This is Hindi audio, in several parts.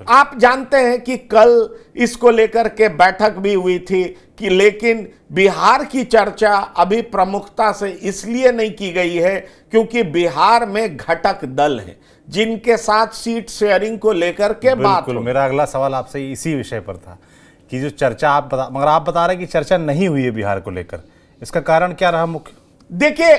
आप जानते हैं कि कल इसको लेकर के बैठक भी हुई थी कि लेकिन बिहार की चर्चा अभी प्रमुखता से इसलिए नहीं की गई है क्योंकि बिहार में घटक दल हैं जिनके साथ सीट शेयरिंग को लेकर के बात हो। मेरा अगला सवाल आपसे इसी विषय पर था कि जो चर्चा मगर आप बता रहे हैं कि चर्चा नहीं हुई है बिहार को लेकर, इसका कारण क्या रहा मुख्य? देखिए,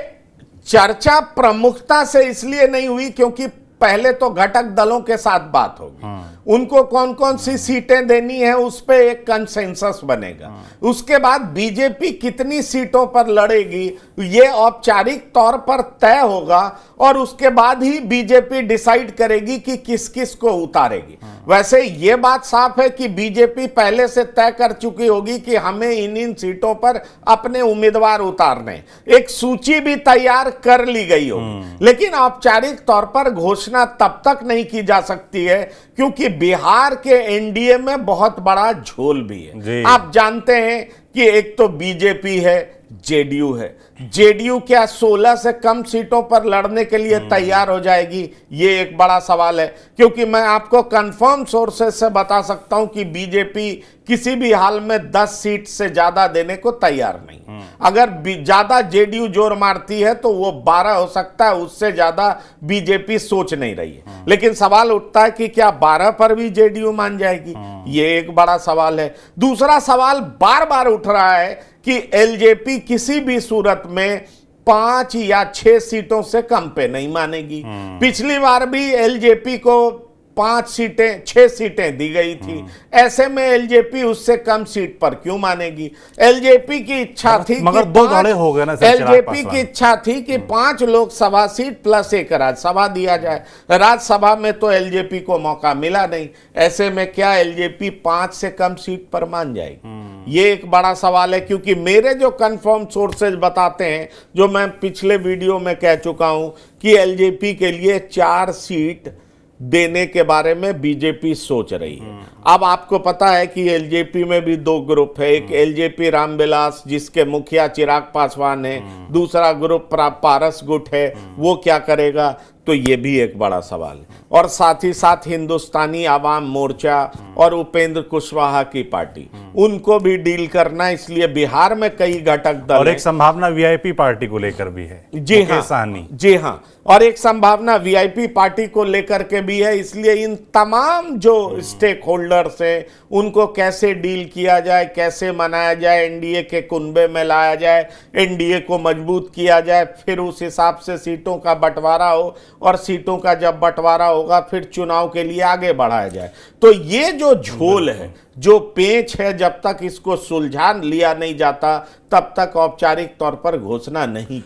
चर्चा प्रमुखता से इसलिए नहीं हुई क्योंकि पहले तो घटक दलों के साथ बात होगी, उनको कौन कौन सी सीटें देनी है उस पे एक कंसेंसस बनेगा। उसके बाद बीजेपी कितनी सीटों पर लड़ेगी ये औपचारिक तौर पर तय होगा और उसके बाद ही बीजेपी डिसाइड करेगी कि किस किस को उतारेगी। वैसे ये बात साफ है कि बीजेपी पहले से तय कर चुकी होगी कि हमें इन सीटों पर अपने उम्मीदवार उतारने, एक सूची भी तैयार कर ली गई होगी, लेकिन औपचारिक तौर पर घोषणा तब तक नहीं की जा सकती है क्योंकि बिहार के एनडीए में बहुत बड़ा झोल भी है। आप जानते हैं कि एक तो बीजेपी है, जेडीयू है। जेडीयू क्या 16 से कम सीटों पर लड़ने के लिए तैयार हो जाएगी? ये एक बड़ा सवाल है क्योंकि मैं आपको कंफर्म सोर्सेस से बता सकता हूं कि बीजेपी किसी भी हाल में 10 सीट से ज्यादा देने को तैयार नहीं। अगर ज्यादा जेडीयू जोर मारती है तो वो 12 हो सकता है, उससे ज्यादा बीजेपी सोच नहीं रही है। लेकिन सवाल उठता है कि क्या 12 पर भी जेडीयू मान जाएगी? ये एक बड़ा सवाल है। दूसरा सवाल बार बार उठ रहा है कि एलजेपी किसी भी सूरत में 5 या 6 सीटों से कम पे नहीं मानेगी। पिछली बार भी एलजेपी को 5 सीटें 6 सीटें दी गई थी, ऐसे में एलजेपी उससे कम सीट पर क्यों मानेगी? एलजेपी की इच्छा थी मगर दो दौड़े हो गए ना। एलजेपी की इच्छा थी कि 5 लोकसभा सीट प्लस 1 राज्यसभा दिया जाए। राज्यसभा में तो एलजेपी को मौका मिला नहीं, ऐसे में क्या एलजेपी 5 से कम सीट पर मान जाएगी? ये एक बड़ा सवाल है क्योंकि मेरे जो कंफर्म सोर्सेज बताते हैं, जो मैं पिछले वीडियो में कह चुका हूं कि एलजेपी के लिए 4 सीट देने के बारे में बीजेपी सोच रही है। अब आपको पता है कि एलजेपी में भी 2 ग्रुप है, एक एलजेपी रामविलास जिसके मुखिया चिराग पासवान है, दूसरा ग्रुप पारस गुट है, वो क्या करेगा? तो ये भी एक बड़ा सवाल है। और साथ ही साथ हिंदुस्तानी आवाम मोर्चा और उपेंद्र कुशवाहा की पार्टी, उनको भी डील करना, इसलिए बिहार में कई घटक दल और एक संभावना वीआईपी पार्टी को लेकर भी है। जी हाँ, और एक संभावना वीआईपी पार्टी को लेकर के भी है। इसलिए इन तमाम जो स्टेक होल्डर्स हैं उनको कैसे डील किया जाए, कैसे मनाया जाए, एनडीए के कुनबे में लाया जाए, एनडीए को मजबूत किया जाए, फिर उस हिसाब से सीटों का बंटवारा हो और सीटों का जब बंटवारा होगा फिर चुनाव के लिए आगे बढ़ाया जाए। तो ये जो झोल है, जो पेच है, जब तक इसको सुलझा लिया नहीं जाता तब तक औपचारिक तौर पर घोषणा नहीं की